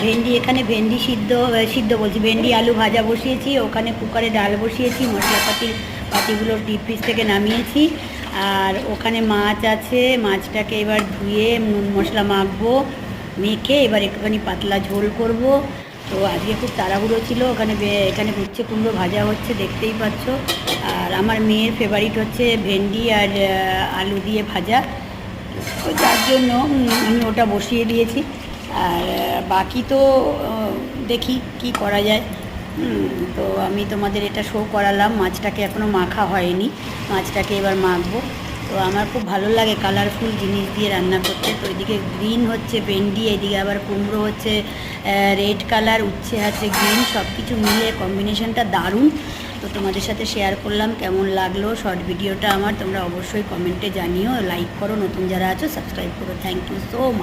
ভেন্ডি, এখানে ভেন্ডি সিদ্ধ বলছি, ভেন্ডি আলু ভাজা বসিয়েছি, ওখানে কুকারে ডাল বসিয়েছি, পাতিগুলো ডিপ ফ্রিজ থেকে নামিয়েছি। আর ওখানে মাছ আছে, মাছটাকে এবার ধুয়ে নুন মশলা মাখবো, মেখে এবার একটুখানি পাতলা ঝোল করব। তো আজকে খুব তাড়াহুড়ো ছিল, এখানে উচ্ছে কুমড়ো ভাজা হচ্ছে, দেখতেই পাচ্ছ। আর আমার মেয়ের ফেভারিট হচ্ছে ভেন্ডি আর আলু দিয়ে ভাজা, তো যার জন্য আমি ওটা বসিয়ে দিয়েছি। আর বাকি তো দেখি কি করা যায়। তো আমি তোমাদের এটা শো করালাম, মাছটাকে এখনও মাখা হয়নি, মাছটাকে এবার মাখবো। তো আমার খুব ভালো লাগে কালারফুল জিনিস দিয়ে রান্না করতে। তো এদিকে গ্রিন হচ্ছে ভেন্ডি, এদিকে আবার কুমড়ো হচ্ছে রেড কালার, উচ্ছে আছে গ্রিন, সব কিছু মিলে কম্বিনেশনটা দারুণ। তো তোমাদের সাথে শেয়ার করলাম, কেমন লাগলো শর্ট ভিডিওটা আমার, তোমরা অবশ্যই কমেন্টে জানিও, লাইক করো, নতুন যারা আছো সাবস্ক্রাইব করো। Thank you so much.